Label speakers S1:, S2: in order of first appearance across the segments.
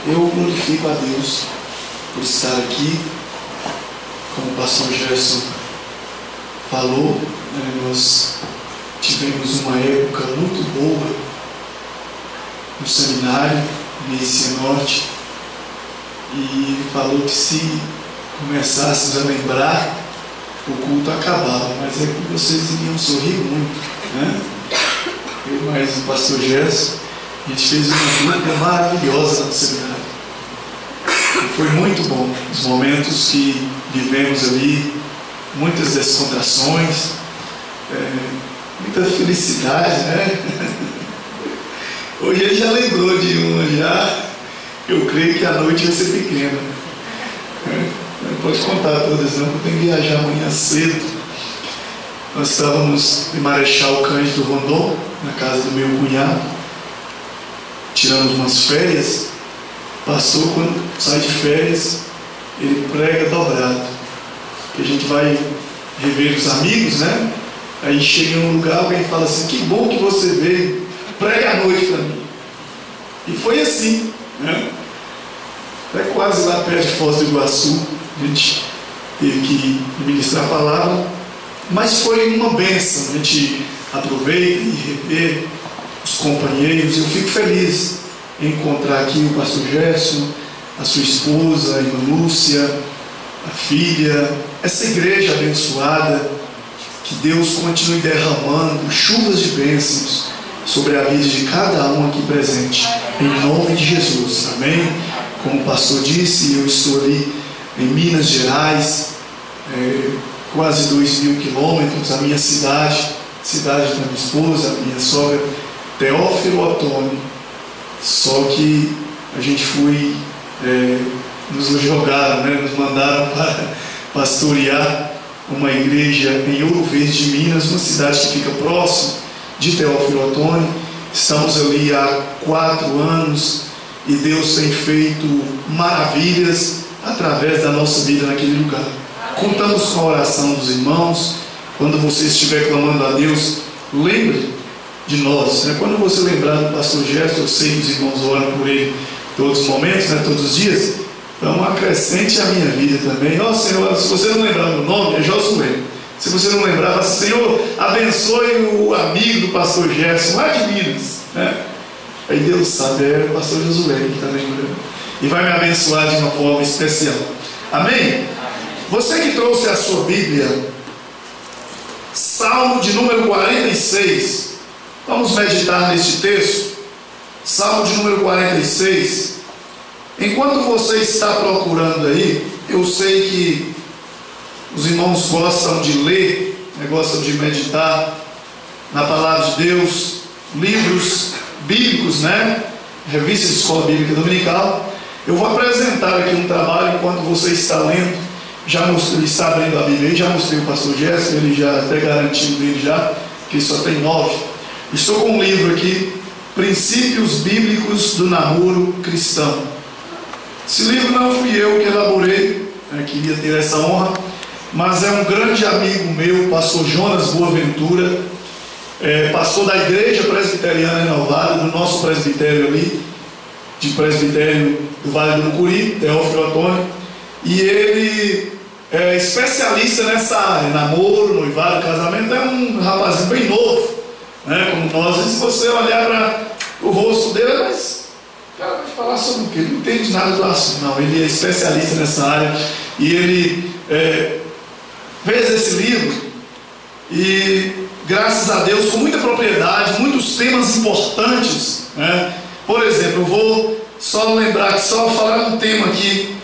S1: Eu glorifico a Deus por estar aqui. Como o pastor Gerson falou, nós tivemos uma época muito boa no seminário, em Cianorte, e falou que se começássemos a lembrar, o culto acabava, mas é que vocês iriam sorrir muito, né? Eu mais o pastor Gerson, a gente fez uma dupla maravilhosa no seminário. E foi muito bom os momentos que vivemos ali, muitas descontrações, muita felicidade, né? Hoje ele já lembrou de uma já. Eu creio que a noite vai ser pequena. Não pode contar todas não, porque eu tenho que viajar amanhã cedo. Nós estávamos em Marechal Cândido Rondon, na casa do meu cunhado. Tiramos umas férias. Pastor, quando sai de férias, ele prega dobrado. Que a gente vai rever os amigos, né? Aí chega em um lugar, alguém fala assim: que bom que você veio, prega à noite para mim. E foi assim, né? Até quase lá perto de Foz do Iguaçu, a gente teve que ministrar a palavra, mas foi uma bênção. A gente aproveita e rever os companheiros. Eu fico feliz em encontrar aqui o pastor Gerson, a sua esposa, a irmã Lúcia, a filha, essa igreja abençoada. Que Deus continue derramando chuvas de bênçãos sobre a vida de cada um aqui presente, em nome de Jesus, amém? Como o pastor disse, eu estou ali em Minas Gerais, quase 2.000 quilômetros, a minha cidade da minha esposa, a minha sogra, Teófilo Otoni. Só que a gente foi, nos jogaram, né? Nos mandaram para pastorear uma igreja em Ouro Verde de Minas, uma cidade que fica próximo de Teófilo Otoni. Estamos ali há 4 anos e Deus tem feito maravilhas através da nossa vida naquele lugar. Contamos com a oração dos irmãos. Quando você estiver clamando a Deus, lembre de nós, né? Quando você lembrar do pastor Gerson, eu sei que os irmãos oram por ele todos os momentos, né? Todos os dias. Então acrescente a minha vida também. Ó Senhor, se você não lembrar do nome, é Josué. Se você não lembrar, Senhor, abençoe o amigo do pastor Gerson, lá de Minas, né? Aí Deus sabe, é o pastor Josué que está lembrando. E vai me abençoar de uma forma especial. Amém? Você que trouxe a sua Bíblia, Salmo de número 46. Vamos meditar neste texto. Salmo de número 46. Enquanto você está procurando aí, eu sei que os irmãos gostam de ler, gostam de meditar na palavra de Deus, livros bíblicos, né? Revista de Escola Bíblica Dominical. Eu vou apresentar aqui um trabalho enquanto você está lendo. Já mostrei, está abrindo a Bíblia, já mostrei o pastor Jéssica, ele já até garantiu dele já, que só tem 9. Estou com um livro aqui, Princípios Bíblicos do Namoro Cristão. Esse livro não fui eu que elaborei, queria ter essa honra, mas é um grande amigo meu, pastor Jonas Boaventura, pastor da Igreja Presbiteriana Renovada, do nosso presbitério ali, de presbitério do Vale do Mucuri, Teófilo Otoni, e ele é especialista nessa área, namoro, noivado, casamento. É um rapazinho bem novo, né, como nós. E se você olhar para o rosto dele, mas o cara vai falar sobre o quê? Ele não entende nada do assunto. Não, ele é especialista nessa área. E ele fez esse livro e, graças a Deus, com muita propriedade, muitos temas importantes, né? Por exemplo, eu vou só lembrar que só falar um tema aqui,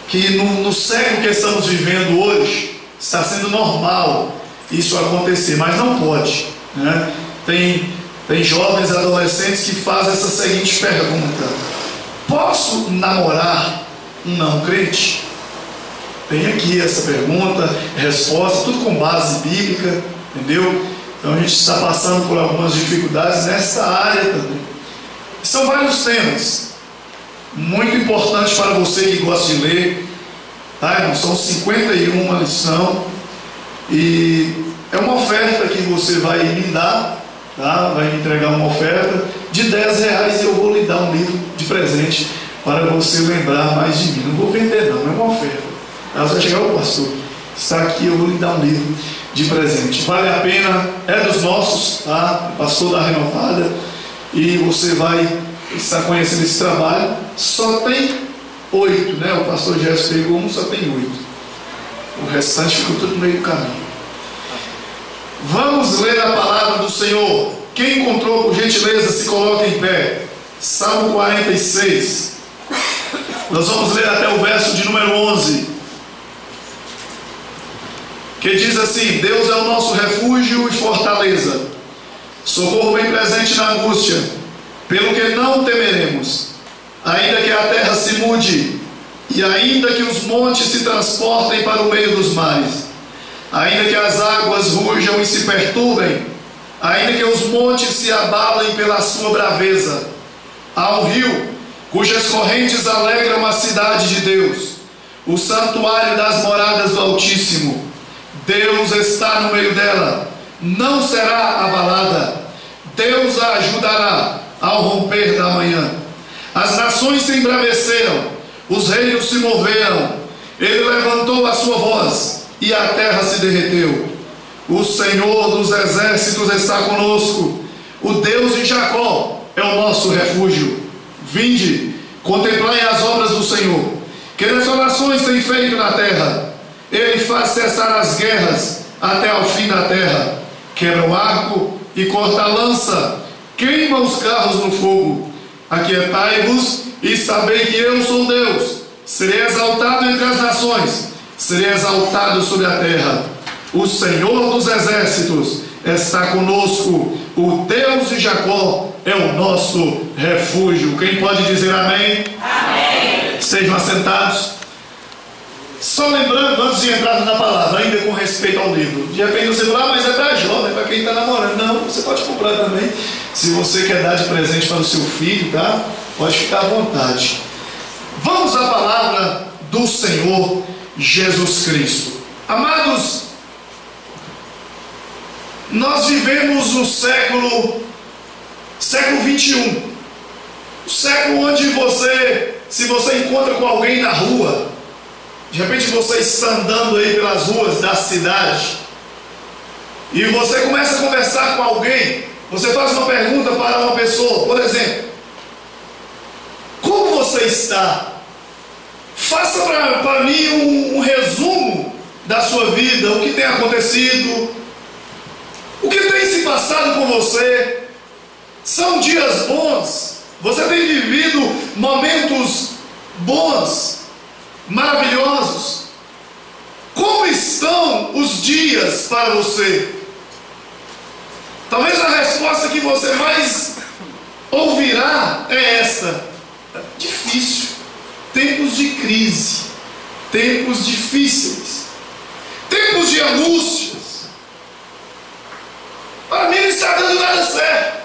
S1: que no século que estamos vivendo hoje, está sendo normal isso acontecer, mas não pode, né? Tem jovens adolescentes que fazem essa seguinte pergunta: posso namorar um não crente? Tem aqui essa pergunta, resposta, tudo com base bíblica, entendeu? Então a gente está passando por algumas dificuldades nessa área também. São vários temas muito importantes para você que gosta de ler, tá, irmão? São 51 lições e é uma oferta que você vai me dar, tá? Vai me entregar uma oferta de R$10 e eu vou lhe dar um livro de presente para você lembrar mais de mim. Não vou vender não, é uma oferta. Ela vai chegar, o pastor, está aqui, eu vou lhe dar um livro de presente. Vale a pena, é dos nossos, tá? Pastor da Renovada. E você vai estar conhecendo esse trabalho. Só tem 8, né? O pastor Gerson pegou um, só tem 8. O restante ficou tudo no meio do caminho. Vamos ler a palavra do Senhor. Quem encontrou, por gentileza, se coloca em pé. Salmo 46. Nós vamos ler até o verso de número 11. Que diz assim: Deus é o nosso refúgio e fortaleza, socorro bem presente na angústia, pelo que não temeremos, ainda que a terra se mude, e ainda que os montes se transportem para o meio dos mares, ainda que as águas rujam e se perturbem, ainda que os montes se abalem pela sua braveza. Há um rio cujas correntes alegram a cidade de Deus, o santuário das moradas do Altíssimo. Deus está no meio dela, não será abalada. Deus a ajudará ao romper da manhã. As nações se embraveceram, os reinos se moveram. Ele levantou a sua voz e a terra se derreteu. O Senhor dos exércitos está conosco. O Deus de Jacó é o nosso refúgio. Vinde, contemplai as obras do Senhor, que desolações tem feito na terra. Ele faz cessar as guerras até ao fim da terra. Quebra o arco e corta a lança, queima os carros no fogo. Aquietai-vos e sabei que eu sou Deus. Serei exaltado entre as nações, serei exaltado sobre a terra. O Senhor dos exércitos está conosco. O Deus de Jacó é o nosso refúgio. Quem pode dizer amém? Amém. Sejam assentados. Só lembrando, antes de entrar na palavra, ainda com respeito ao livro, de repente você fala, mas é para jovem, para quem está namorando. Não, você pode comprar também, se você quer dar de presente para o seu filho, tá? Pode ficar à vontade. Vamos à palavra do Senhor Jesus Cristo. Amados, nós vivemos no século 21, o século onde se você encontra com alguém na rua, de repente você está andando aí pelas ruas da cidade e você começa a conversar com alguém, você faz uma pergunta para uma pessoa, por exemplo, como você está? Faça para mim um resumo da sua vida, o que tem acontecido, o que tem se passado com você. São dias bons, você tem vivido momentos bons, maravilhosos. Como estão os dias para você? Talvez a resposta que você mais ouvirá é esta: difícil. Tempos de crise, tempos difíceis, tempos de angústias. Para mim não está dando nada certo.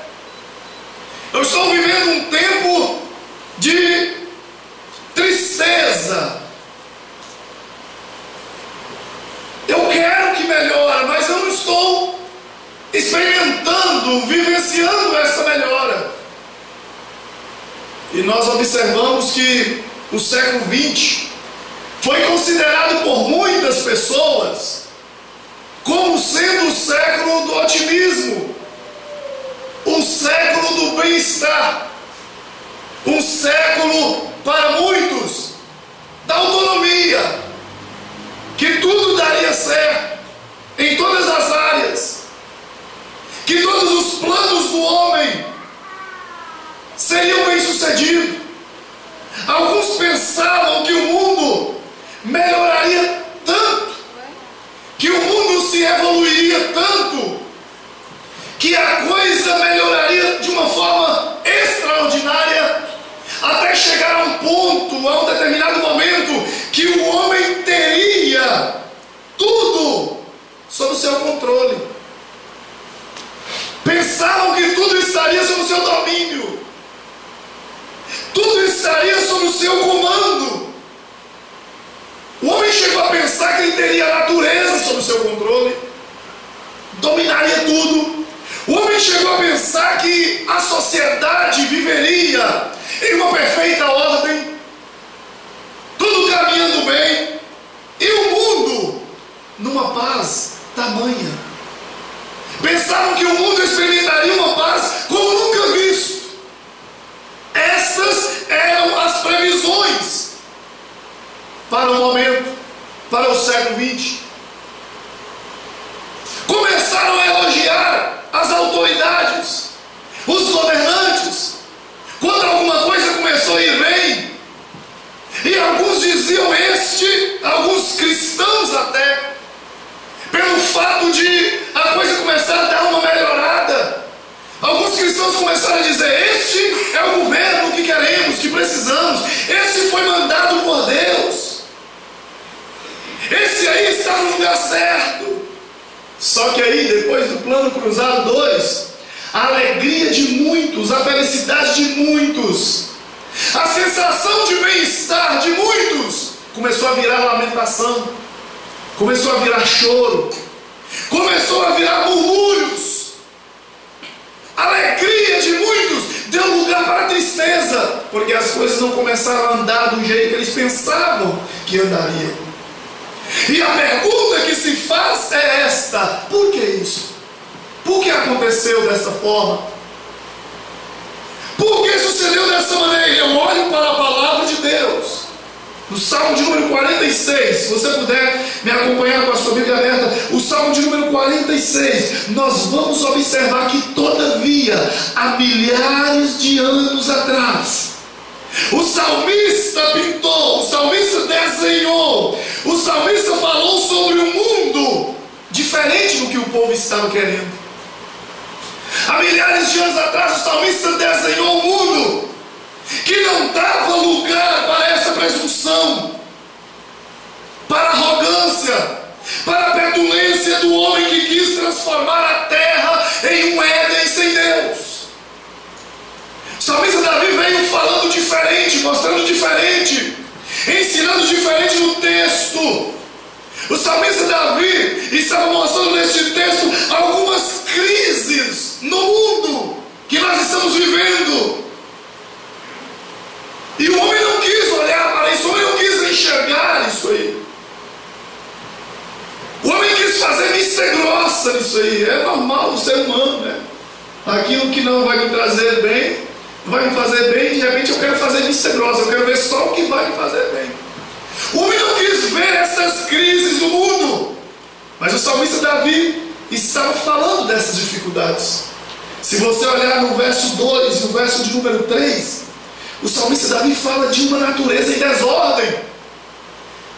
S1: Eu estou vivendo um tempo de tristeza. Eu quero que melhore, mas eu não estou experimentando, vivenciando essa melhora. E nós observamos que o século XX foi considerado por muitas pessoas como sendo o século do otimismo, um século do bem-estar, um século, para muitos, da autonomia, que tudo daria certo em todas as áreas, que todos os planos do homem seriam bem-sucedidos. Alguns pensavam que o mundo melhoraria tanto, que o mundo se evoluiria tanto, que a coisa melhoraria de uma forma extraordinária, até chegar a um ponto, a um determinado momento, que o homem teria tudo sob o seu controle. Pensavam que tudo estaria sob o seu domínio, tudo estaria sob o seu comando. O homem chegou a pensar que ele teria a natureza sob o seu controle, dominaria tudo. O homem chegou a pensar que a sociedade viveria em uma perfeita ordem. para o momento, para o século XX. Começaram a elogiar as autoridades, os governantes, quando alguma coisa começou a ir bem. E alguns diziam alguns cristãos até, pelo fato de a coisa começar a dar uma melhorada, alguns cristãos começaram a dizer: este é o governo que queremos, que precisamos, esse foi mandado por Deus, esse aí está no lugar certo. Só que aí, depois do plano cruzado 2, a alegria de muitos, a felicidade de muitos, a sensação de bem-estar de muitos começou a virar lamentação, começou a virar choro, começou a virar murmúrios. A alegria de muitos deu lugar para a tristeza, porque as coisas não começaram a andar do jeito que eles pensavam que andariam. E a pergunta que se faz é esta: por que isso? Por que aconteceu desta forma? Por que sucedeu dessa maneira? Eu olho para a palavra de Deus, no Salmo de número 46, se você puder me acompanhar com a sua Bíblia aberta, o Salmo de número 46, nós vamos observar que todavia, há milhares de anos atrás, o salmista pintou, o salmista desenhou, o salmista falou sobre um mundo diferente do que o povo estava querendo. Há milhares de anos atrás, o salmista desenhou um mundo que não dava lugar para essa presunção, para a arrogância, para a petulância do homem que quis transformar a terra em um Éden sem Deus. O salmista Davi veio falando diferente, mostrando diferente, ensinando diferente no texto. O salmista Davi estava mostrando neste texto algumas crises no mundo que nós estamos vivendo. E o homem não quis olhar para isso, o homem não quis enxergar isso aí. O homem quis fazer vista grossa nisso aí. É normal do ser humano, né? Aquilo que não vai me trazer bem, vai me fazer bem, de repente eu quero fazer vista grossa, eu quero ver só o que vai me fazer bem. O homem não quis ver essas crises no mundo, mas o salmista Davi estava falando dessas dificuldades. Se você olhar no verso 2 e no verso de número 3, o salmista Davi fala de uma natureza em desordem.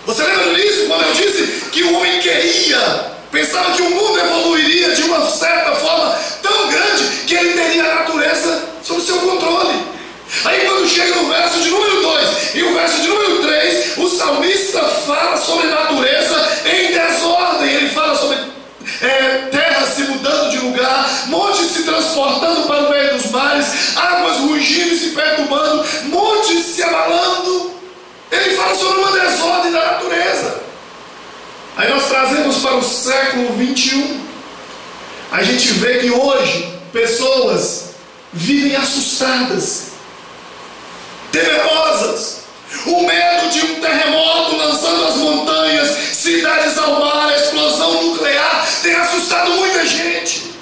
S1: Você lembra disso? Quando eu disse que o homem pensava que o mundo evoluiria de uma certa forma tão grande que ele teria a natureza sob seu controle. Aí quando chega no verso de número 2 e o verso de número 3, o salmista fala sobre natureza em desordem. Ele fala sobre terra se mudando de lugar, montes se transportando para o meio dos mares, águas rugindo e se perturbando, montes se abalando. Ele fala sobre uma desordem da natureza. Aí nós trazemos para o século 21. A gente vê que hoje pessoas vivem assustadas, temerosas. O medo de um terremoto lançando as montanhas, cidades ao mar, explosão nuclear, tem assustado muita gente.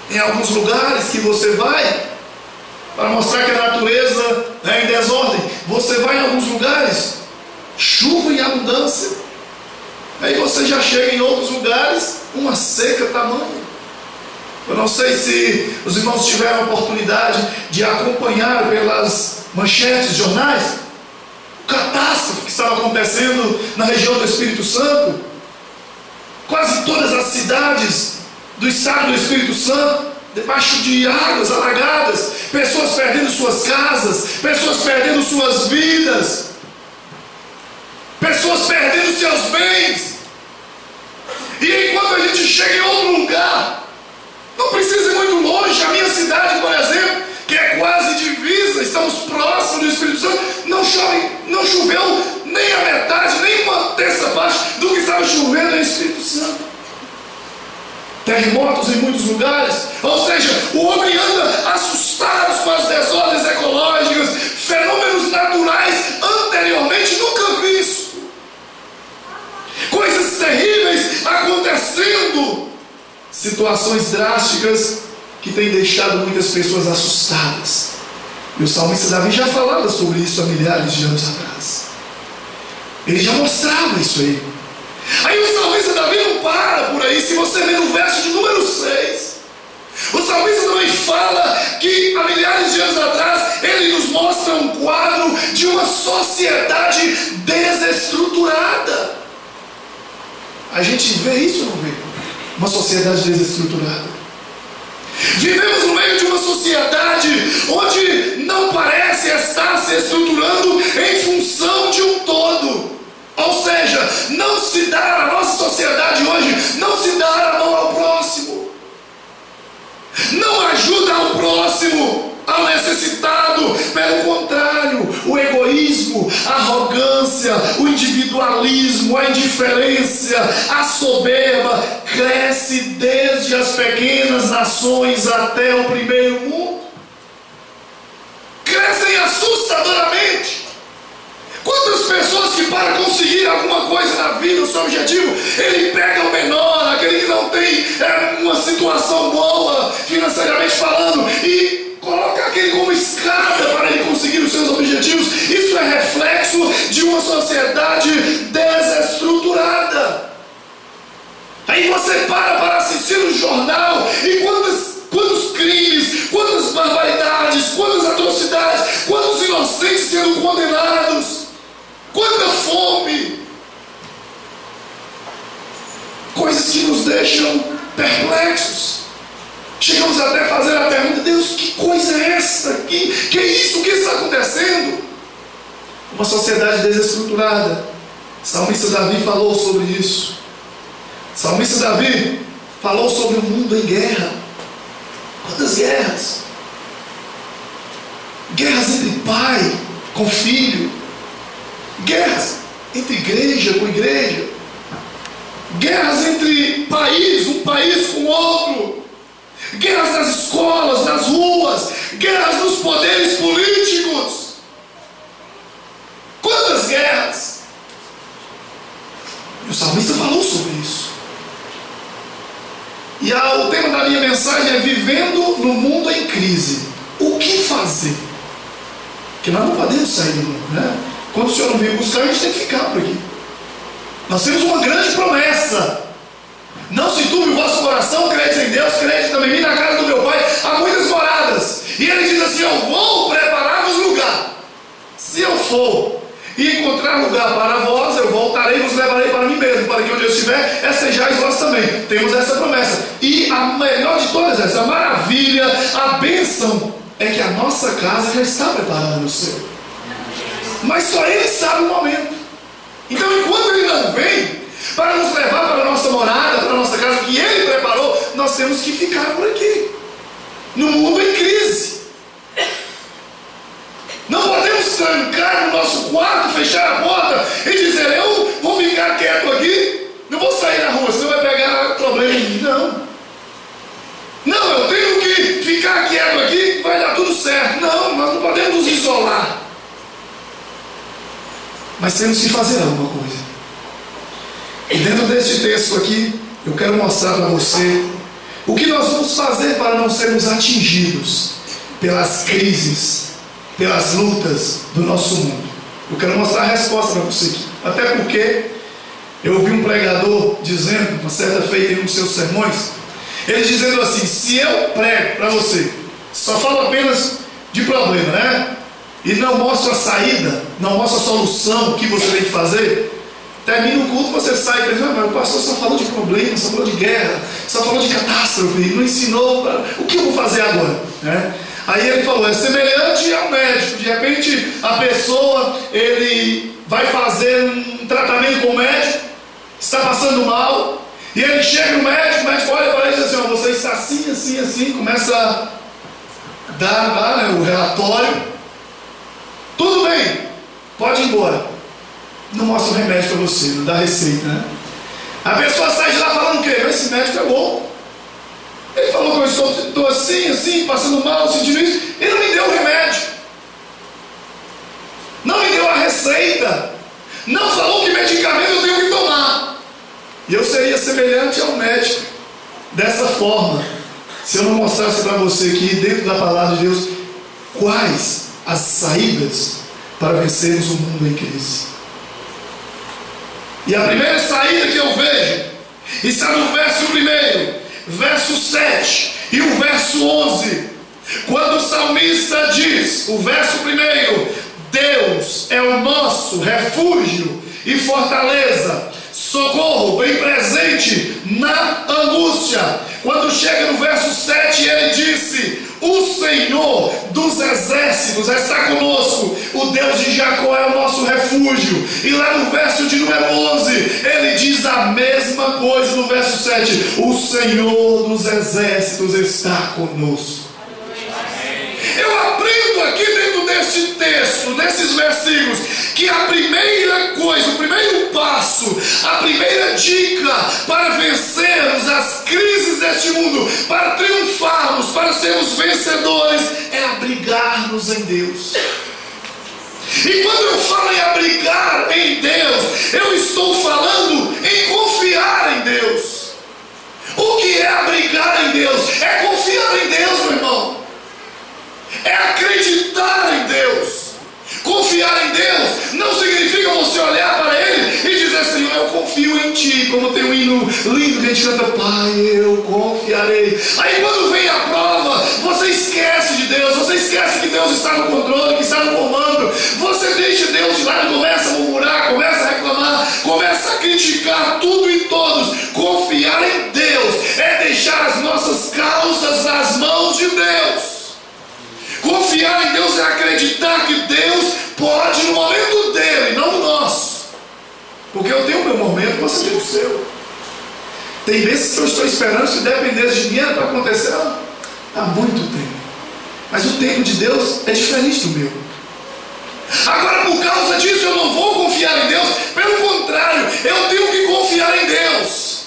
S1: Em alguns lugares que você vai, para mostrar que a natureza é em desordem, você vai em alguns lugares, chuva em abundância. Aí você já chega em outros lugares, uma seca tamanha. Eu não sei se os irmãos tiveram a oportunidade de acompanhar pelas manchetes de jornais o catástrofe que estava acontecendo na região do Espírito Santo. Quase todas as cidades do estado do Espírito Santo debaixo de águas alagadas, pessoas perdendo suas casas, pessoas perdendo suas vidas, pessoas perdendo seus bens. E enquanto a gente chega em outro lugar, não precisa ir muito longe, a minha cidade, por exemplo, que é quase divisa, estamos próximos do Espírito Santo, não choveu nem a metade, nem uma terça parte do que estava chovendo no Espírito Santo. Terremotos em muitos lugares, ou seja, o homem anda assustado com as desordens ecológicas, fenômenos naturais anteriormente nunca vistos, coisas terríveis acontecendo, situações drásticas que têm deixado muitas pessoas assustadas. E o salmista Davi já falava sobre isso há milhares de anos atrás. Ele já mostrava isso aí. Aí o salmista Davi não para por aí. Se você ler no verso de número 6, o salmista também fala que há milhares de anos atrás ele nos mostra um quadro de uma sociedade desestruturada. A gente vê isso ou não vê? Uma sociedade desestruturada. Vivemos no meio de uma sociedade onde não parece estar se estruturando em função de um todo. Ou seja, não se dá, a nossa sociedade hoje não se dá a mão ao próximo, não ajuda ao próximo, ao necessitado. Pelo contrário, o egoísmo, a arrogância, o individualismo, a indiferença, a soberba cresce desde as pequenas nações até o primeiro mundo. Crescem assustadoramente. Quantas pessoas que para conseguir alguma coisa na vida, o seu objetivo, ele pega o menor, aquele que não tem uma situação boa financeiramente falando, e coloca aquele como escada para ele conseguir os seus objetivos. Isso é reflexo de uma sociedade desestruturada. Aí você para assistir o jornal e quantos crimes, quantas barbaridades, quantas atrocidades, quantos inocentes sendo condenados, quanta fome, coisas que nos deixam perplexos. Chegamos até a fazer a pergunta: Deus, que coisa é essa aqui? Que é isso? O que está acontecendo? Uma sociedade desestruturada. Salmista Davi falou sobre isso. Salmista Davi falou sobre o mundo em guerra. Quantas guerras? Guerras entre pai com filho, guerras entre igreja com igreja, guerras entre um país com outro, guerras nas escolas, nas ruas, guerras nos poderes políticos. Quantas guerras? E o salmista falou sobre isso. E o tema da minha mensagem é: vivendo no mundo em crise, o que fazer? Porque nós não podemos sair do mundo, né? Quando o Senhor não veio buscar, a gente tem que ficar por aqui. Nós temos uma grande promessa: não se turbe o vosso coração, crede em Deus, crede também em mim. Na casa do meu Pai há muitas moradas. E ele diz assim: eu vou preparar-vos lugar. Se eu for e encontrar lugar para vós, eu voltarei e vos levarei para mim mesmo, para que onde eu estiver, estejais vós também. Temos essa promessa. E a melhor de todas essas, a maravilha, a bênção, é que a nossa casa já está preparada no céu. Mas só Ele sabe o momento. Então, enquanto Ele não vem para nos levar para a nossa morada, para a nossa casa que Ele preparou, nós temos que ficar por aqui, no mundo em crise. Não podemos trancar no nosso quarto, fechar a porta e dizer: eu vou ficar quieto aqui, não vou sair na rua, senão vai pegar problema em mim. Não, eu tenho que ficar quieto aqui, vai dar tudo certo. Não, nós não podemos nos isolar. Mas temos que fazer alguma coisa. E dentro deste texto aqui, eu quero mostrar para você o que nós vamos fazer para não sermos atingidos pelas crises, pelas lutas do nosso mundo. Eu quero mostrar a resposta para você aqui. Até porque eu ouvi um pregador dizendo, uma certa feita em um dos seus sermões, ele dizendo assim: se eu prego para você, só falo apenas de problema, né? E não mostro a saída, não mostro a solução, o que você tem que fazer, termina o culto, você sai e diz: mas o pastor só falou de problema, só falou de guerra, só falou de catástrofe, não ensinou o que eu vou fazer agora, né? Aí ele falou: é semelhante ao médico. De repente a pessoa, ele vai fazer um tratamento com o médico, está passando mal, e ele chega no médico, o médico olha para ele e diz assim: você está assim, assim, assim, começa a dar lá, né, o relatório. Tudo bem, pode ir embora. Não mostra o remédio para você, não dá receita, né? A pessoa sai de lá falando o quê? Esse médico é bom. Ele falou que eu estou assim, assim, passando mal, sentindo isso. Ele não me deu o remédio, não me deu a receita, não falou que medicamento eu tenho que tomar. E eu seria semelhante ao médico dessa forma, se eu não mostrasse para você aqui, dentro da palavra de Deus, quais as saídas para vencermos o mundo em crise. E a primeira saída que eu vejo está no verso 1, verso 7 e o verso 11. Quando o salmista diz, o verso 1: Deus é o nosso refúgio e fortaleza, socorro bem presente na angústia. Quando chega no verso 7, ele disse: o Senhor dos exércitos está conosco, o Deus de Jacó é o nosso refúgio. E lá no verso de número 11, ele diz a mesma coisa no verso 7: o Senhor dos exércitos está conosco. Eu aprendo aqui dentro deste texto, nesses versículos, que a primeira coisa, o primeiro passo, a primeira dica para vencermos as crises deste mundo, para triunfarmos, para sermos vencedores, é abrigar-nos em Deus. E quando eu falo em abrigar em Deus, eu estou falando em confiar em Deus. O que é abrigar em Deus? É confiar em Deus, meu irmão. É acreditar em Deus. Confiar em Deus não significa você olhar para Ele e dizer: Senhor, eu confio em Ti. Como tem um hino lindo que a gente canta: Pai, eu confiarei. Aí quando vem a prova, você esquece de Deus. Você esquece que Deus está no controle, que está no comando. Você deixa Deus de lado, começa a murmurar, começa a reclamar, começa a criticar tudo e todos. Confiar em Deus é deixar as nossas causas nas mãos de Deus. Confiar em Deus é acreditar que Deus pode no momento dele, não no nosso. Porque eu tenho o meu momento, você tem o seu. Tem vezes que eu estou esperando, se dependesse de mim, era para acontecer há muito tempo. Mas o tempo de Deus é diferente do meu. Agora, por causa disso, eu não vou confiar em Deus. Pelo contrário, eu tenho que confiar em Deus.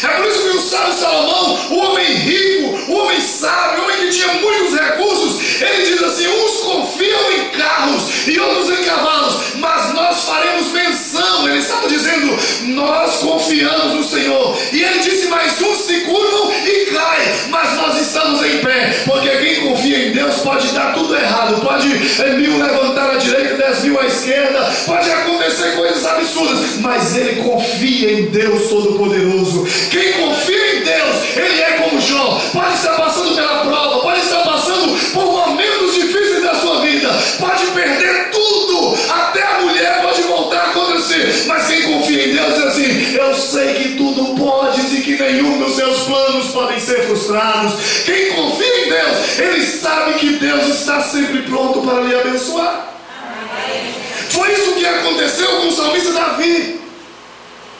S1: É por isso que o sábio Salomão, o homem rico, o homem sábio, o homem que tinha muitos recursos, ele diz assim: uns confiam em carros e outros em cavalos, mas nós faremos menção. Ele estava dizendo: nós confiamos no Senhor. E ele disse: mas uns se curvam e caem, mas nós estamos em pé. Porque quem confia em Deus pode dar tudo errado, pode 1000 levantar à direita, 10.000 à esquerda, pode acontecer coisas absurdas, mas ele confia em Deus Todo-Poderoso. Quem confia em Deus, ele é como Jó. Pode estar passando pela prova, pode estar passando por momentos difíceis da sua vida, pode perder tudo, até a mulher pode voltar contra si, mas quem confia em Deus diz assim: eu sei que tudo pode e que nenhum dos seus planos podem ser frustrados. Quem confia em Deus, ele sabe que Deus está sempre pronto para lhe abençoar. Foi isso que aconteceu com o salmista Davi.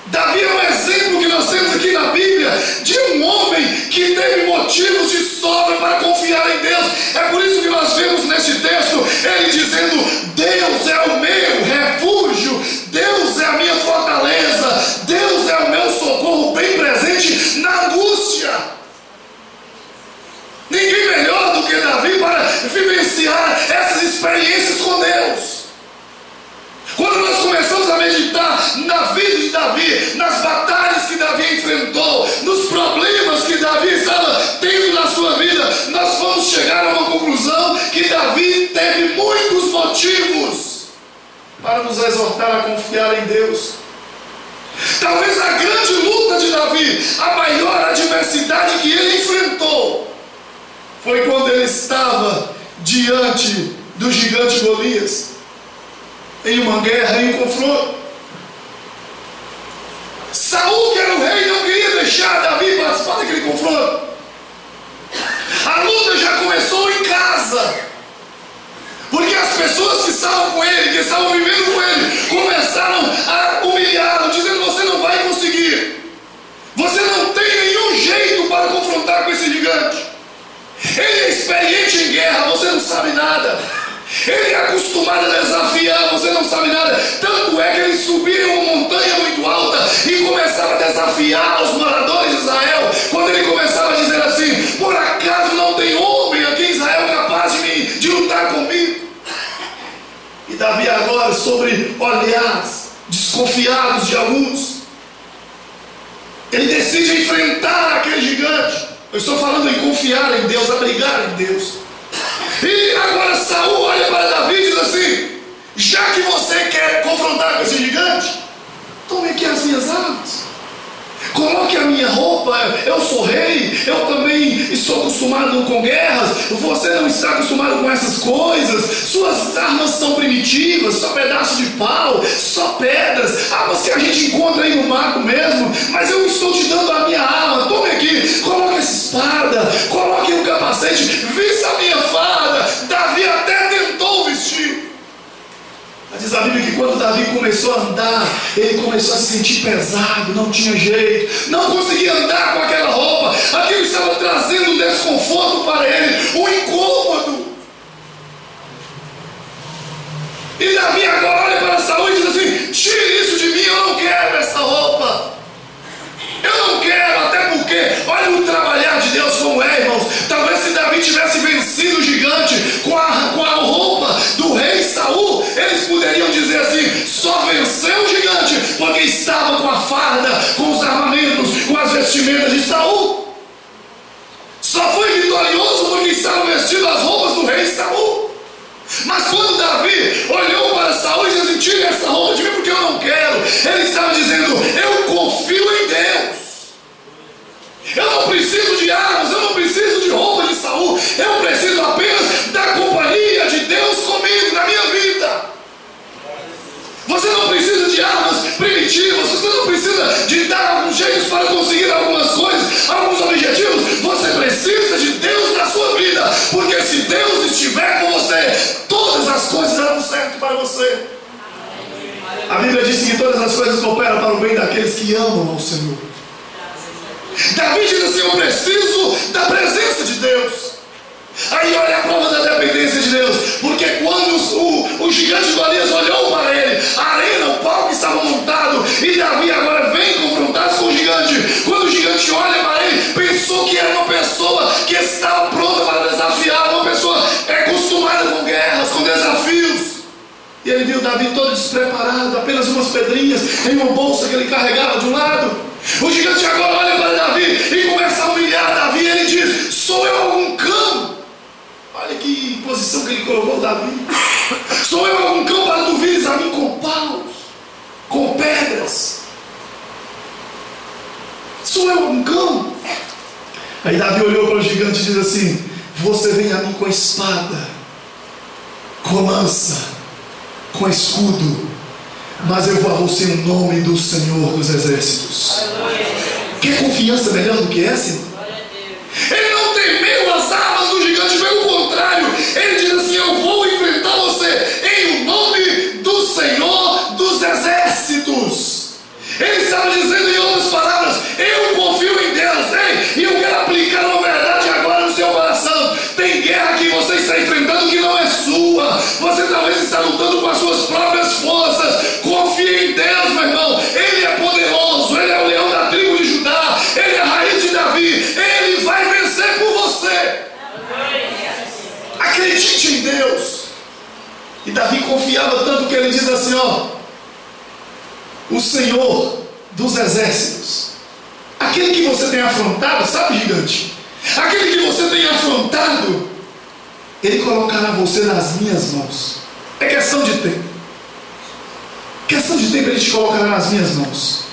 S1: Davi é um exemplo que nós temos aqui na Bíblia de um homem que teve motivos de sobra para confiar em Deus. É por isso que nós vemos neste texto ele dizendo: Deus é o meu refúgio, Deus é a minha fortaleza, Deus é o meu socorro bem presente na angústia. Ninguém melhor do que Davi para vivenciar essas experiências com Deus. Quando nós começamos a meditar na vida de Davi, nas batalhas que Davi enfrentou, nos problemas que Davi estava tendo na sua vida, nós vamos chegar a uma conclusão que Davi teve muitos motivos para nos exortar a confiar em Deus. Talvez a grande luta de Davi, a maior adversidade que ele enfrentou, foi quando ele estava diante do gigante Golias, em uma guerra, em um confronto. Saul, que era o rei, não queria deixar Davi participar daquele confronto. A luta já começou em casa, porque as pessoas que estavam com ele, que estavam vivendo com ele, começaram a humilhá-lo, dizendo: você não vai conseguir, você não tem nenhum jeito para confrontar com esse gigante. Ele é experiente em guerra, você não sabe nada. Ele é acostumado a desafiar, você não sabe nada. Tanto é que ele subia em uma montanha muito alta e começava a desafiar os moradores de Israel. Quando ele começava a dizer assim: por acaso não tem homem aqui em Israel capaz de lutar comigo? E Davi agora, sobre olhares desconfiados de alguns, ele decide enfrentar aquele gigante. Eu estou falando em confiar em Deus, abrigar em Deus. E agora Saul olha para Davi e diz assim: já que você quer confrontar com esse gigante, tome aqui as minhas roupa, eu sou rei, eu também estou acostumado com guerras, você não está acostumado com essas coisas, suas armas são primitivas, só pedaço de pau, só pedras, armas que a gente encontra aí no mato mesmo, mas eu estou te dando a minha arma, tome aqui, coloque essa espada, coloque o capacete, vista a minha farda. Davi até tentou vestir. Mas diz a Bíblia que quando Davi começou a andar, ele começou a se sentir pesado, não tinha jeito, não conseguia andar com aquela roupa, aquilo estava trazendo um desconforto para ele, um incômodo. E Davi agora olha para Saul e diz assim: tire isso de mim, eu não quero essa roupa, eu não quero, até porque olha o trabalhar de Deus como é, irmãos. Talvez se Davi tivesse vencido o gigante com a roupa do rei Saul, eles poderiam dizer assim: só venceu o gigante porque estava com a farda, com os armamentos, com as vestimentas de Saul. Só foi vitorioso porque estava vestido as roupas do rei Saul. Mas quando Davi olhou para Saul e disse assim: tire essa roupa de mim porque eu não quero, ele estava dizendo: eu confio em Deus. Eu não preciso de armas, eu não preciso de roupa de Saul, eu preciso apenas da companhia de Deus comigo na minha vida. Você não precisa de armas primitivas, você não precisa de dar alguns jeitos para conseguir algumas coisas, alguns objetivos. Você precisa de Deus na sua vida, porque se Deus estiver com você, todas as coisas darão certo para você. A Bíblia diz que todas as coisas cooperam para o bem daqueles que amam ao Senhor. Davi diz assim: eu preciso da presença de Deus. Aí olha a prova da dependência de Deus, porque quando o gigante Golias olhou para ele, a arena, o palco estava montado, e Davi agora vem confrontar-se com o gigante. Quando o gigante olha para ele, pensou que era uma pessoa que estava pronta para desafiar, uma pessoa acostumada com guerras, com desafios. E ele viu Davi todo despreparado, apenas umas pedrinhas em uma bolsa que ele carregava de um lado. O gigante agora olha para Davi e começa a humilhar Davi. Ele diz: sou eu algum cão? Olha que posição que ele colocou Davi. Sou eu algum cão para tu vires a mim com paus, com pedras? Sou eu algum cão? Aí Davi olhou para o gigante e diz assim: você vem a mim com espada, com lança, com escudo, mas eu vou a você em nome do Senhor dos Exércitos. Que confiança melhor do que essa, irmão? Ele não temeu as armas do gigante, pelo contrário, ele diz assim: eu vou enfrentar você em nome do Senhor dos Exércitos. Ele estava dizendo, em outras palavras: eu confio em Deus. Ei, e eu quero aplicar uma verdade agora no seu coração. Tem guerra que você está enfrentando que não é sua. Você talvez está lutando com as suas próprias forças. Confie em Deus, meu irmão. Ele é poderoso, ele é o leão da tribo de Judá, ele é a raiz de Davi, ele vai vencer por você. Acredite em Deus. E Davi confiava tanto que ele diz assim: ó, o Senhor dos Exércitos, aquele que você tem afrontado, sabe, gigante? Aquele que você tem afrontado, ele colocará você nas minhas mãos. É questão de tempo. Questão de tempo, ele te colocará nas minhas mãos.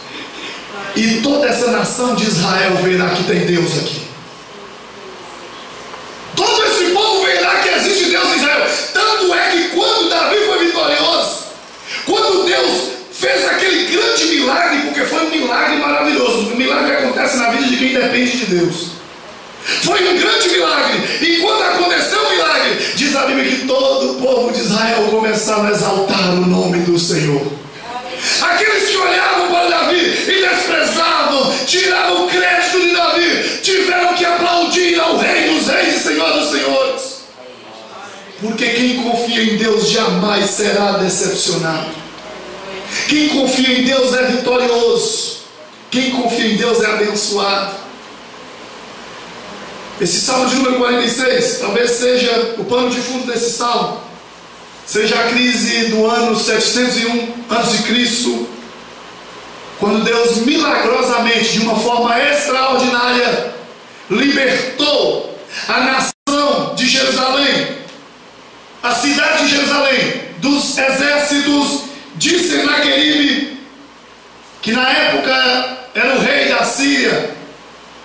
S1: E toda essa nação de Israel verá que tem Deus aqui. Todo esse povo verá que existe Deus em Israel. Tanto é que quando Davi foi vitorioso, quando Deus fez aquele grande milagre, porque foi um milagre maravilhoso. O milagre acontece na vida de quem depende de Deus. Foi um grande milagre. E quando aconteceu o milagre, diz a Bíblia que todo o povo de Israel começaram a exaltar o nome do Senhor. Aqueles que olhavam para Davi e desprezavam, tiravam o crédito de Davi, tiveram que aplaudir ao Rei dos Reis e Senhor dos Senhores. Porque quem confia em Deus jamais será decepcionado. Quem confia em Deus é vitorioso. Quem confia em Deus é abençoado. Esse salmo de número 46 talvez seja o pano de fundo desse salmo. Seja a crise do ano 701 a.C., quando Deus milagrosamente, de uma forma extraordinária, libertou a nação de Jerusalém, a cidade de Jerusalém, dos exércitos de Senaqueribe, que na época era o rei da Síria.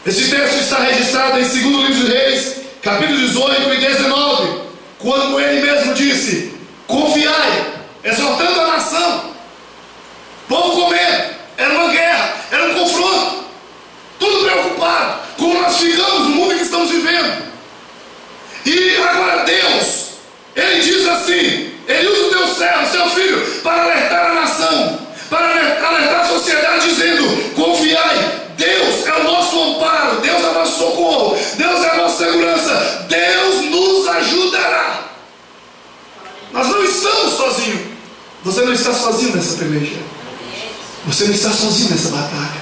S1: Esse texto está registrado em 2º livro de Reis, capítulo 18 e 19, quando ele mesmo disse: confiai, exortando a nação. Povo com medo, era uma guerra, era um confronto, tudo preocupado, como nós ficamos no mundo em que estamos vivendo. E agora Deus, Ele diz assim, Ele usa o teu servo, seu filho, para alertar a nação, para alertar a sociedade, dizendo: confiai, Deus é o nosso amparo, Deus é o nosso socorro, Deus é a nossa segurança, Deus nos ajudará. Nós não estamos sozinhos. Você não está sozinho nessa peleja. Você não está sozinho nessa batalha.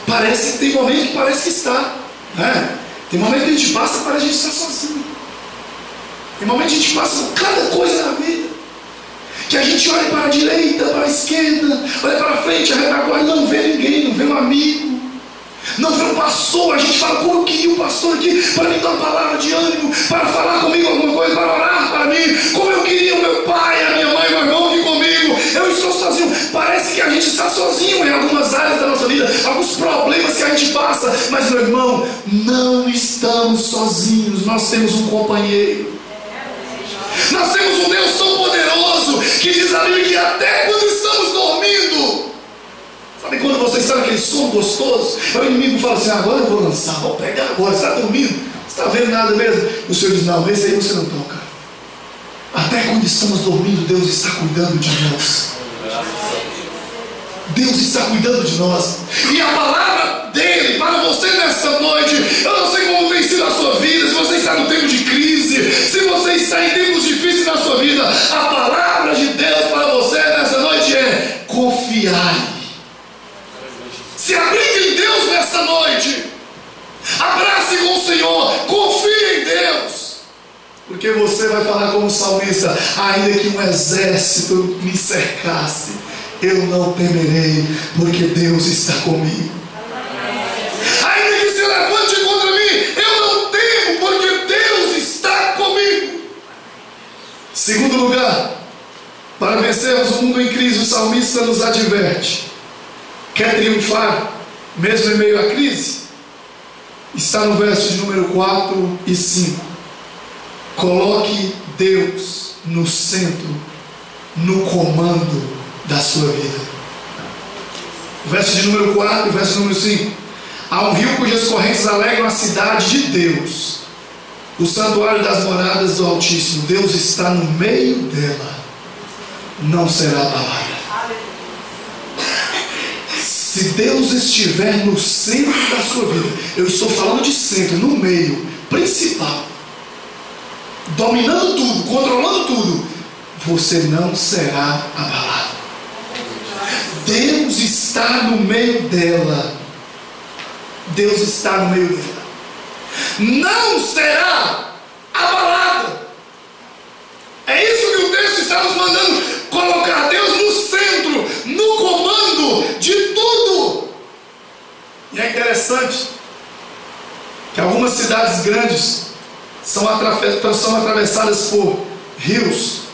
S1: Parece que tem momento que parece que está, né? Tem momento que a gente passa para a gente estar sozinho. Tem momento que a gente passa por cada coisa na vida, que a gente olha para a direita, para a esquerda, olha para a frente, a retaguarda, não vê ninguém, não vê um amigo, não vê um pastor. A gente fala: como eu queria um pastor aqui para me dar uma palavra de ânimo, para falar comigo alguma coisa, para orar para mim. Como eu queria o meu pai, a minha mãe, o meu irmão aqui comigo. Eu estou sozinho. Parece que a gente está sozinho em algumas áreas da nossa vida, alguns problemas que a gente passa. Mas, meu irmão, não estamos sozinhos. Nós temos um companheiro. Nós temos um Deus tão poderoso que diz a Bíblia que até quando estamos dormindo, sabe quando você está naquele sono gostoso, o inimigo fala assim: agora eu vou lançar, vou pegar agora. Você está dormindo? Você está vendo nada mesmo? O Senhor diz: não, esse aí você não toca. Até quando estamos dormindo, Deus está cuidando de nós. Deus está cuidando de nós. E a palavra dele para você nesta noite, eu não sei como tem sido a sua vida, se você está no tempo de crise, se você está em tempos difíceis na sua vida, a palavra de Deus para você nessa noite é: confiai. Se abrigue em Deus nessa noite, abrace com o Senhor, confie em Deus, porque você vai falar como salmista: ainda que um exército me cercasse, eu não temerei, porque Deus está comigo. Ainda que se levante contra mim, eu não temo, porque Deus está comigo. Segundo lugar, para vencermos o mundo em crise, o salmista nos adverte: quer triunfar mesmo em meio à crise? Está no verso de número 4 e 5. Coloque Deus no centro, no comando da sua vida. O verso de número 4 e o verso de número 5. Há um rio cujas correntes alegram a cidade de Deus, o santuário das moradas do Altíssimo. Deus está no meio dela, não será abalada. Se Deus estiver no centro da sua vida, eu estou falando de centro, no meio, principal, dominando tudo, controlando tudo, você não será abalado. Deus está no meio dela. Deus está no meio dela. Não será abalada. É isso que o texto está nos mandando: colocar Deus no centro, no comando de tudo. E é interessante que algumas cidades grandes são atravessadas por rios,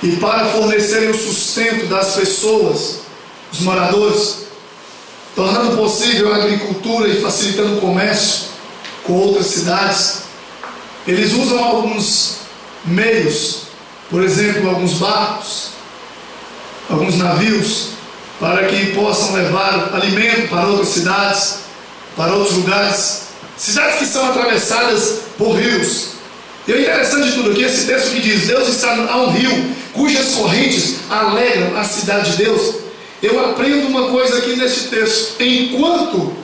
S1: e para fornecerem o sustento das pessoas, os moradores, tornando possível a agricultura e facilitando o comércio com outras cidades, eles usam alguns meios, por exemplo, alguns barcos, alguns navios, para que possam levar alimento para outras cidades, para outros lugares, cidades que são atravessadas por rios. E o interessante de tudo aqui, esse texto que diz: Deus está a um rio cujas correntes alegram a cidade de Deus. Eu aprendo uma coisa aqui nesse texto: enquanto,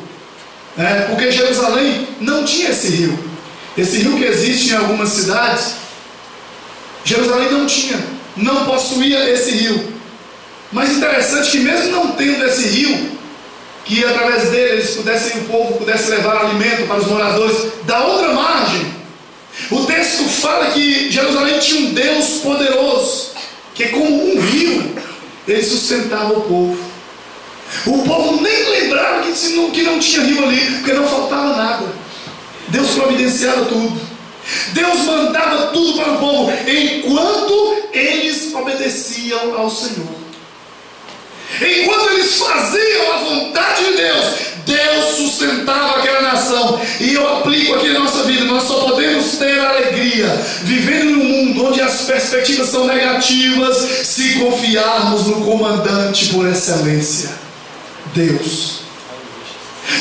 S1: porque Jerusalém não tinha esse rio que existe em algumas cidades, Jerusalém não tinha, não possuía esse rio. Mas interessante que mesmo não tendo esse rio, que através dele o povo pudesse levar alimento para os moradores da outra margem, o texto fala que Jerusalém tinha um Deus poderoso, que como um rio, ele sustentava o povo. O povo nem lembrava que não tinha rio ali, porque não faltava nada. Deus providenciava tudo. Deus mandava tudo para o povo, enquanto eles obedeciam ao Senhor. Enquanto eles faziam a vontade de Deus, Deus sustentava aquela nação. E eu aplico aqui na nossa vida. Nós só podemos ter alegria vivendo num mundo onde as perspectivas são negativas se confiarmos no comandante por excelência, Deus,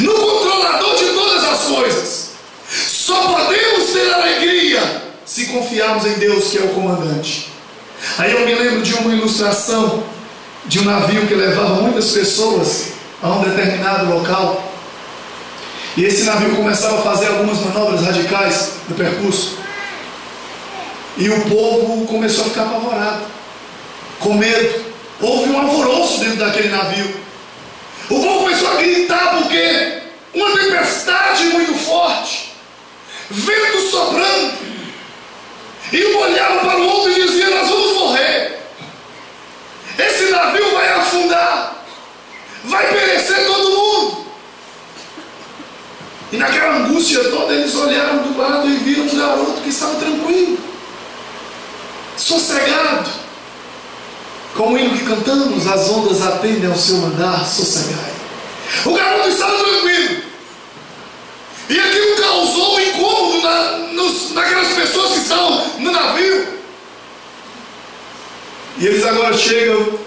S1: no controlador de todas as coisas. Só podemos ter alegria se confiarmos em Deus, que é o comandante. Aí eu me lembro de uma ilustração de um navio que levava muitas pessoas a um determinado local, e esse navio começava a fazer algumas manobras radicais no percurso, e o povo começou a ficar apavorado, com medo. Houve um alvoroço dentro daquele navio. O povo começou a gritar porque uma tempestade muito forte, vento soprando, e um olhava para o outro e dizia: nós vamos morrer, esse navio vai afundar, vai perecer todo mundo. E naquela angústia toda, eles olharam do lado e viram um garoto que estava tranquilo, sossegado, como o hino que cantamos: as ondas atendem ao seu mandar, sossegai. O garoto estava tranquilo, e aquilo causou um incômodo naquelas pessoas que estavam no navio. E eles agora chegam,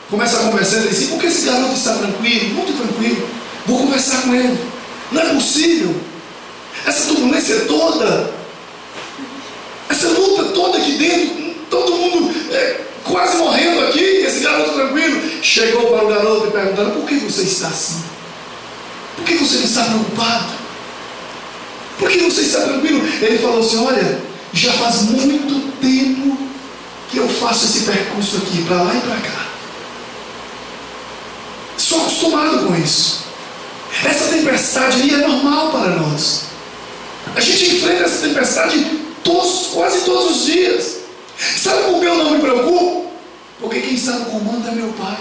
S1: começam a conversar e dizem: por que esse garoto está tranquilo? Muito tranquilo, vou conversar com ele. Não é possível, essa turbulência toda, essa luta toda aqui dentro, todo mundo quase morrendo aqui, esse garoto tranquilo. Chegou para o garoto e perguntaram: por que você está assim? Por que você não está preocupado? Por que você está tranquilo? Ele falou assim: olha, já faz muito tempo que eu faço esse percurso aqui, para lá e para cá. Sou acostumado com isso. Essa tempestade aí é normal para nós. A gente enfrenta essa tempestade quase todos os dias. Sabe por que eu não me preocupo? Porque quem está no comando é meu Pai.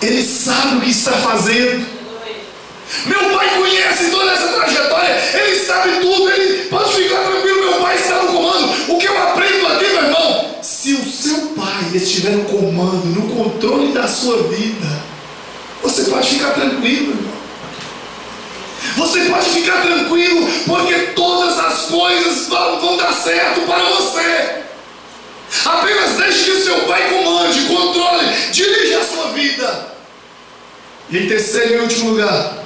S1: Ele sabe o que está fazendo. Meu Pai conhece toda essa trajetória, Ele sabe tudo. Ele pode ficar tranquilo, meu Pai está no comando. O que eu aprendo aqui, meu irmão: se o seu Pai estiver no comando, no controle da sua vida, você pode ficar tranquilo, irmão. Você pode ficar tranquilo, porque todas as coisas vão dar certo para você. Apenas deixe que o seu Pai comande, controle, dirija a sua vida. E em terceiro e último lugar,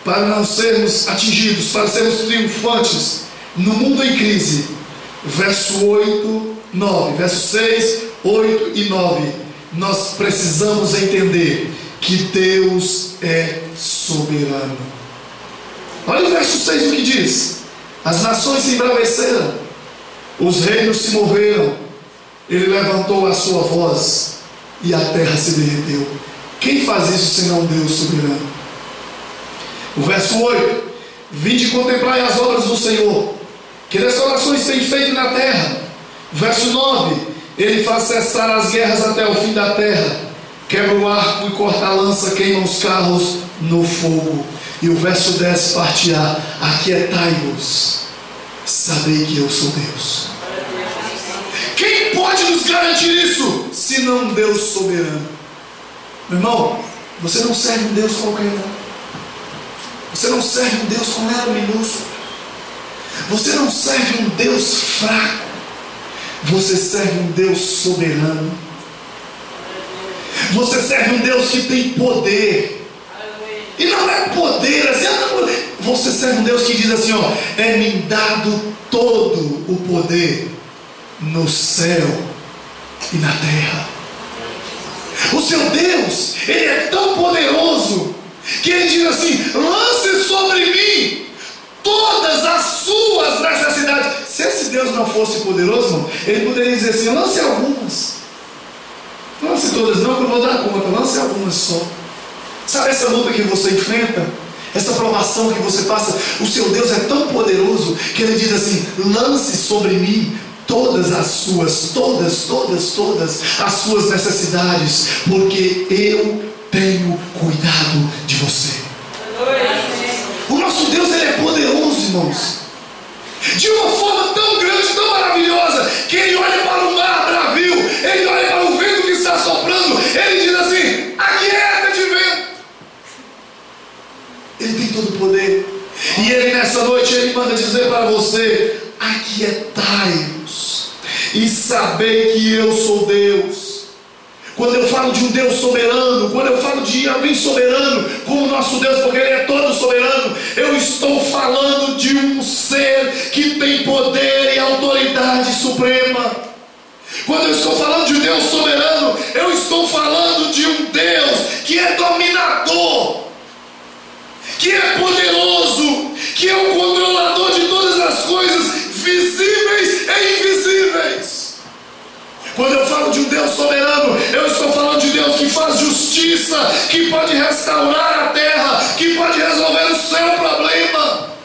S1: para não sermos atingidos, para sermos triunfantes no mundo em crise, verso 8, 9, verso 6, 8 e 9, nós precisamos entender que Deus é soberano. Olha o verso 6, o que diz: as nações se embraveceram, os reinos se moveram, Ele levantou a sua voz e a terra se derreteu. Quem faz isso senão Deus soberano? O verso 8: vinde contemplai as obras do Senhor, que desolações tem feito na terra. Verso 9: Ele faz cessar as guerras até o fim da terra, quebra o arco e corta a lança, queima os carros no fogo. E o verso 10, parte A: aquietai-vos, sabei que eu sou Deus. Quem pode nos garantir isso, senão Deus soberano? Meu irmão, você não serve um Deus qualquer, não. Você não serve um Deus com letra minúscula. Você não serve um Deus fraco. Você serve um Deus soberano. Você serve um Deus que tem poder. E não é poder assim, você serve um Deus que diz assim: ó, é-me dado todo o poder no céu e na terra. O seu Deus, Ele é tão poderoso que Ele diz assim: lance sobre mim todas as suas necessidades. Se esse Deus não fosse poderoso, irmão, Ele poderia dizer assim: lance algumas. Não lance todas não, que eu vou dar conta, lance algumas só. Sabe essa luta que você enfrenta, essa provação que você passa? O seu Deus é tão poderoso que Ele diz assim: lance sobre mim todas as suas, todas as suas necessidades, porque eu tenho cuidado de você. O nosso Deus, Ele é poderoso, irmãos, de uma forma tão grande, tão maravilhosa, que Ele olha para o mar bravio, Ele olha para o vento que está soprando, Ele diz assim: aquieta de vento. sou Deus, quando eu falo de um Deus soberano, quando eu falo de alguém soberano como nosso Deus, porque Ele é todo soberano, eu estou falando de um ser que tem poder e autoridade suprema. Quando eu estou falando de um Deus soberano, eu estou falando de um Deus que é dominador, que é poderoso, que é o controlador de todas as coisas visíveis e invisíveis. Quando eu falo de um Deus soberano, eu estou falando de Deus que faz justiça, que pode restaurar a terra, que pode resolver o seu problema.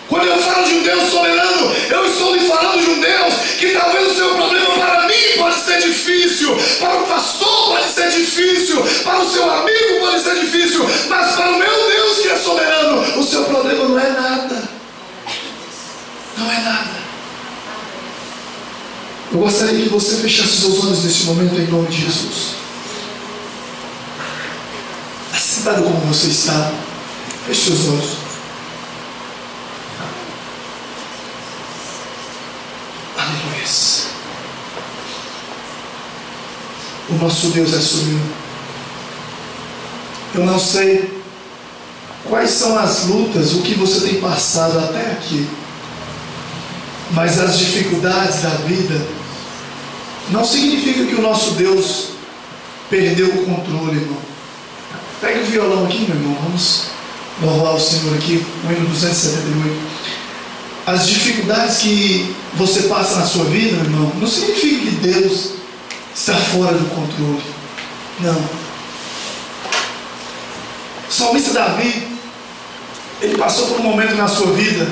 S1: Quando eu falo de um Deus soberano, eu estou lhe falando de um Deus que talvez o seu problema para mim pode ser difícil, para o pastor pode ser difícil, para o seu amigo pode ser difícil, mas para o meu Deus que é soberano, o seu problema não é nada. Não é nada. Eu gostaria que você fechasse seus olhos nesse momento em nome de Jesus. Está sentado como você está. Feche seus olhos. Aleluia. O nosso Deus é soberano. Eu não sei quais são as lutas, o que você tem passado até aqui, mas as dificuldades da vida não significa que o nosso Deus perdeu o controle, irmão. Pega o violão aqui, meu irmão. Vamos louvar o Senhor aqui, no hino 278. As dificuldades que você passa na sua vida, meu irmão, não significa que Deus está fora do controle. Não. O salmista Davi, ele passou por um momento na sua vida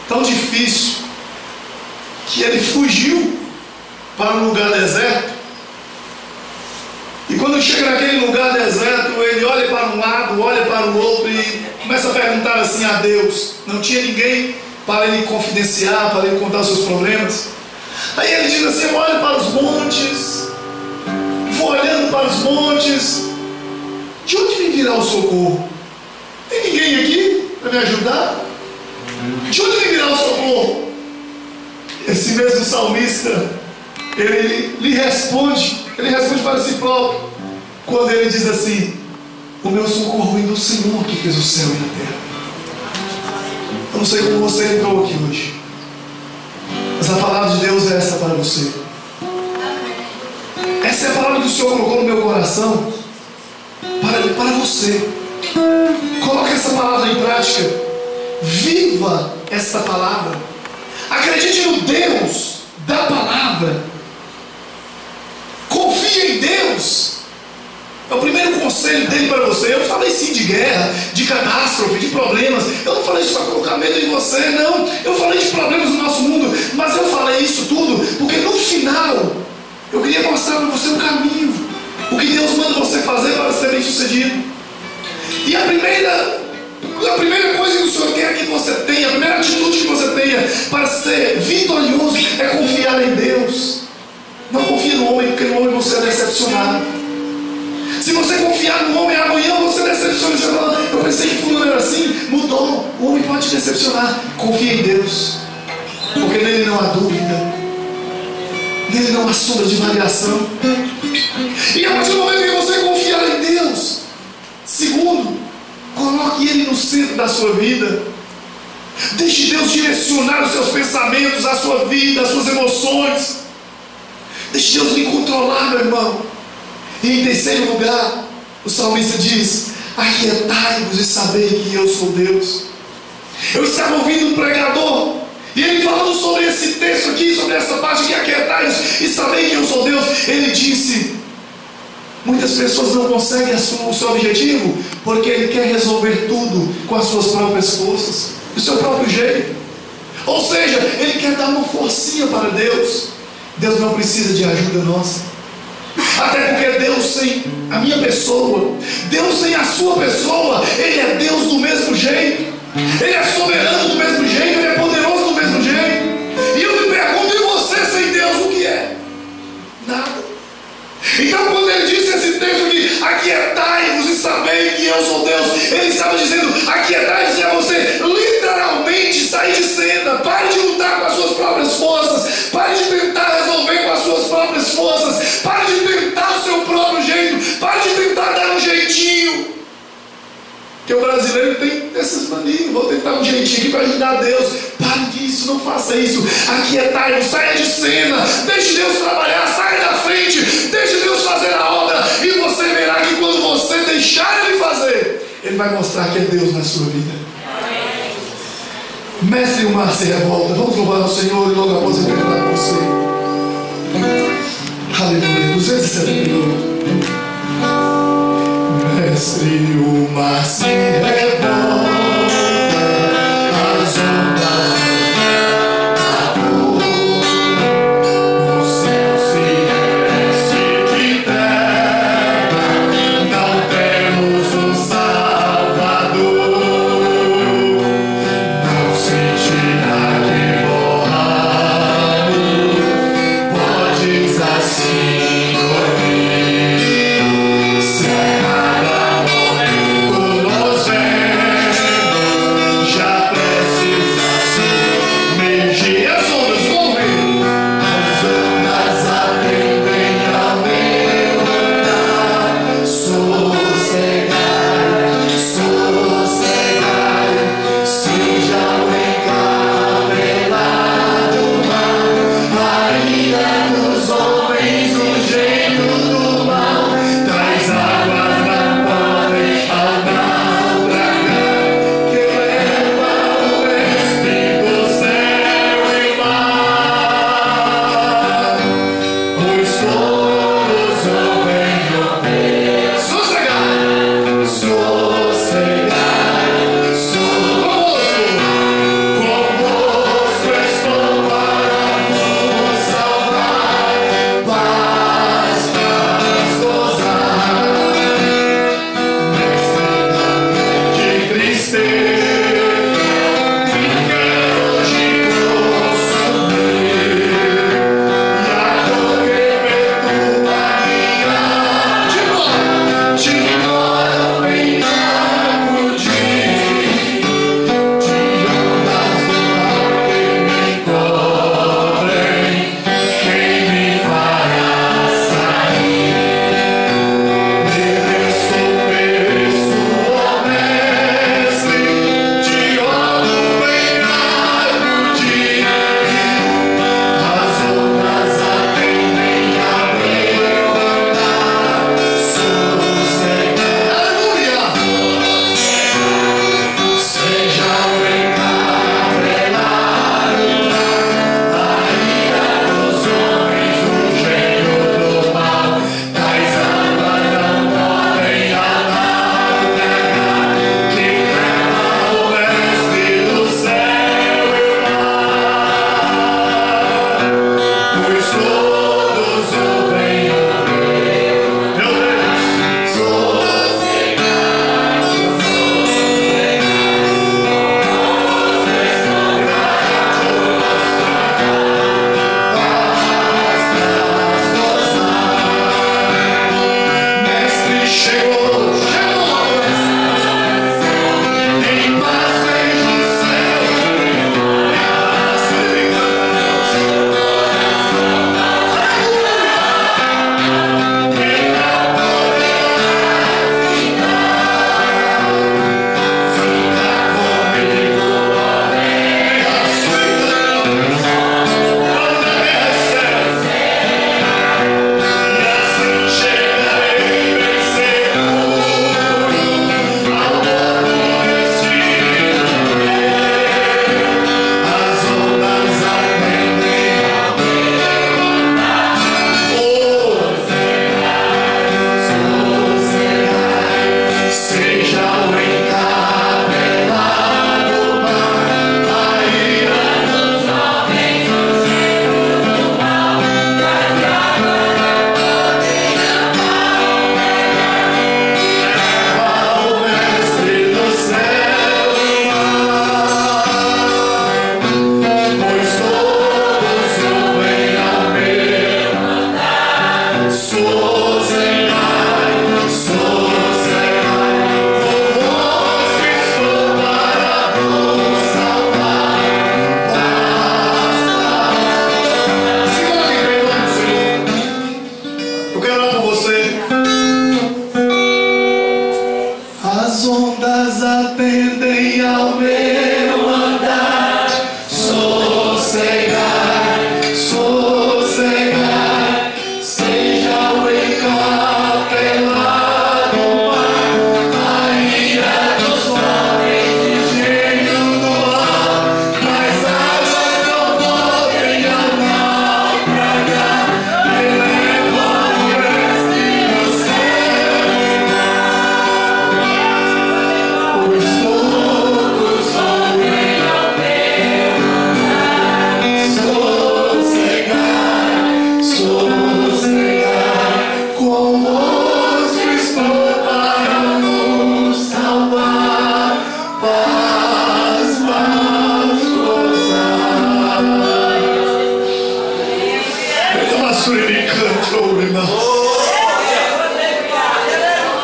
S1: tão difícil que ele fugiu para um lugar deserto. E quando chega naquele lugar deserto, ele olha para um lado, olha para o outro e começa a perguntar assim a Deus. Não tinha ninguém para ele confidenciar, para ele contar os seus problemas. Aí ele diz assim: eu olho para os montes, vou olhando para os montes, de onde me virá o socorro? Tem ninguém aqui para me ajudar? De onde me virá o socorro? Esse mesmo salmista, ele responde para si próprio, quando ele diz assim: o meu socorro vem do Senhor que fez o céu e a terra. Eu não sei como você entrou aqui hoje, mas a palavra de Deus é essa para você. Essa é a palavra que o Senhor colocou no meu coração para você. Coloque essa palavra em prática. Viva esta palavra. Acredite no Deus da palavra. Confie em Deus. É o primeiro conselho dele para você. Eu falei sim de guerra, de catástrofe, de problemas. Eu não falei isso para colocar medo em você, não. Eu falei de problemas no nosso mundo, mas eu falei isso tudo porque no final eu queria mostrar para você o caminho, o que Deus manda você fazer para ser bem sucedido. E a primeira coisa que o Senhor quer que você tenha, a primeira atitude que você tenha para ser vitorioso é confiar em Deus. Não confie no homem, porque no homem você é decepcionado. Se você confiar no homem, amanhã você decepciona. Você fala: eu pensei que fulano era assim, mudou. O homem pode te decepcionar. Confie em Deus, porque nele não há dúvida, nele não há sombra de variação. E a partir do momento que você confiar em Deus, segundo, coloque Ele no centro da sua vida. Deixe Deus direcionar os seus pensamentos, a sua vida, as suas emoções. Deixe Deus lhe controlar, meu irmão. E em terceiro lugar, o salmista diz: aquietai-vos e sabei que eu sou Deus. Eu estava ouvindo um pregador, e ele falando sobre esse texto aqui, sobre essa parte aqui: aquietai-vos e sabei que eu sou Deus. Ele disse: muitas pessoas não conseguem o seu objetivo porque ele quer resolver tudo com as suas próprias forças, do seu próprio jeito. Ou seja, ele quer dar uma forcinha para Deus. Deus não precisa de ajuda nossa. Até porque Deus sem a minha pessoa, Deus sem a sua pessoa, Ele é Deus do mesmo jeito. Ele é soberano do mesmo jeito, Ele é poderoso do mesmo jeito. E eu me pergunto: e você sem Deus, o que é? Nada. Então quando ele disse esse texto aqui: aquietai-vos e sabei que eu sou Deus, ele estava dizendo: aquietai-vos é você literalmente sair de cena. Pare de lutar com as suas próprias forças, pare de tentar resolver com as suas próprias essas manias, vou tentar um jeitinho aqui para ajudar Deus. Pare disso, não faça isso. Aquietai-vos, saia de cena, deixe Deus trabalhar, saia da frente, deixe Deus fazer a obra, e você verá que quando você deixar Ele fazer, Ele vai mostrar que é Deus na sua vida. Mestre, o mar se revolta. Vamos louvar ao Senhor e logo após eu perguntar para você. Aleluia. 271. Mestre, o mar se revolta, as ondas nos o céu se reveste de terra, não temos um Salvador, não se tira que morramos, podes assim dormir. Se a cada momento nos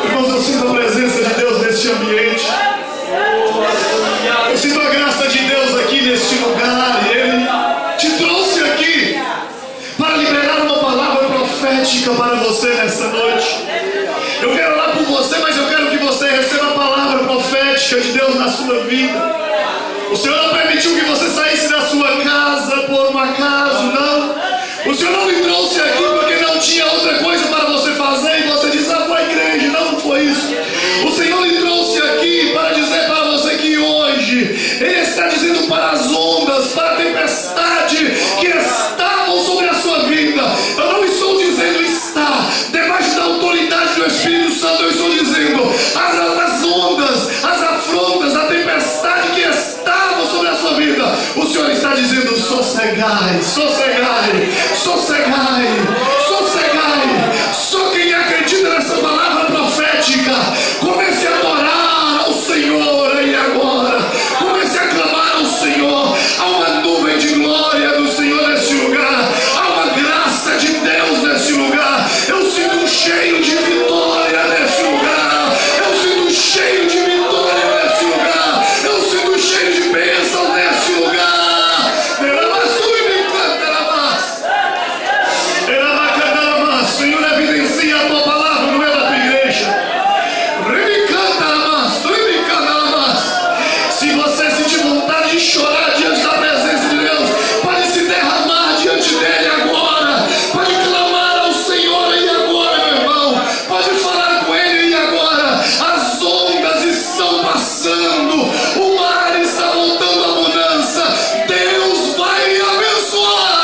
S1: Irmãos, eu sinto a presença de Deus neste ambiente. Eu sinto a graça de Deus aqui neste lugar. E Ele te trouxe aqui para liberar uma palavra profética para você nesta noite. Eu quero orar por você, mas eu quero que você receba a palavra profética de Deus na sua vida. O Senhor não permitiu que você saísse da sua casa por um acaso, não. O Senhor não me trouxe aqui porque não tinha outra coisa para você fazer e você diz, vou à igreja. Não foi isso. O Senhor lhe trouxe aqui para dizer para você que hoje Ele está dizendo para as ondas, para a tempestade que estavam sobre a sua vida. Eu não estou dizendo está debaixo da autoridade do Espírito Santo. Eu estou dizendo as ondas, as afrontas, a tempestade que estavam sobre a sua vida. O Senhor está dizendo, sossegai, sossegai, sossegai, sossegai. Só quem acredita nessa palavra profética, comece a adorar ao Senhor aí agora. Comece a clamar ao Senhor. Há uma nuvem de glória do Senhor neste lugar. Há uma graça de Deus neste lugar. Eu sinto um cheiro de vitória neste lugar. Eu sinto um cheiro de vitória neste lugar. Eu sinto um cheiro de bênção neste lugar. Senhor, evidencia a tua palavra no meio da tua igreja. Se você sentir vontade de chorar diante da presença de Deus, pode se derramar diante dele agora. Pode clamar ao Senhor aí agora, meu irmão. Pode falar com ele aí agora. As ondas estão passando, o mar está voltando à bonança. Deus vai me abençoar.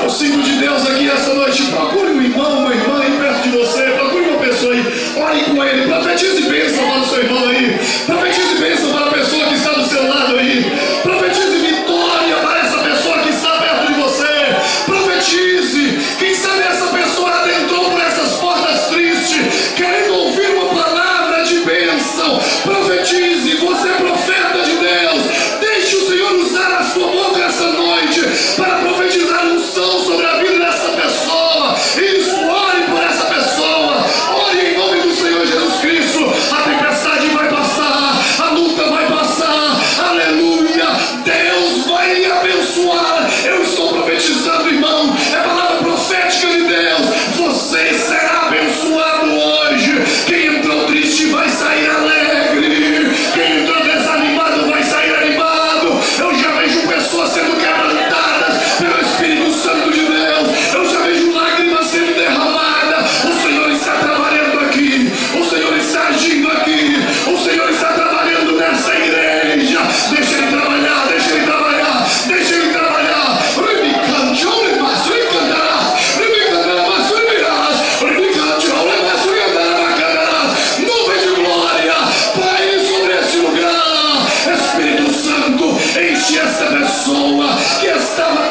S1: Eu sinto de Deus aqui essa noite. Procure um irmão, uma irmã aí perto de você. Procure uma pessoa aí. Ore com ele. Profetize bênção para o seu irmão aí. Profetize bênção para a pessoa que está do seu lado aí. Profetize vitória para essa pessoa que está perto de você. Profetize. Quem sabe essa pessoa adentrou por essas portas tristes, querendo ouvir uma palavra de bênção. Profetize. Você é profeta de Deus. Deixe o Senhor usar a sua boca essa noite para profetizar unção sobre a vida dessa pessoa. Isso, ore por essa pessoa. Ore em nome do Senhor Jesus Cristo. A tempestade vai passar, a luta vai passar. Aleluia. Deus vai lhe abençoar. Eu estou profetizando, irmão. É palavra profética de Deus. Você será abençoado hoje. Quem entrou triste vai sair alegre. Quem entrou desanimado vai sair animado. Eu já vejo pessoas sendo quebrantadas pelo Espírito Santo de Deus. Eu já vejo lágrimas sendo derramadas. O Senhor está trabalhando aqui. O Senhor está agindo aqui. O Senhor está trabalhando nessa igreja. Deixa Ele trabalhar, deixa Ele trabalhar, deixa Ele trabalhar. Nuvem de glória, Pai, sobre esse lugar. Espírito Santo, enche essa pessoa que estava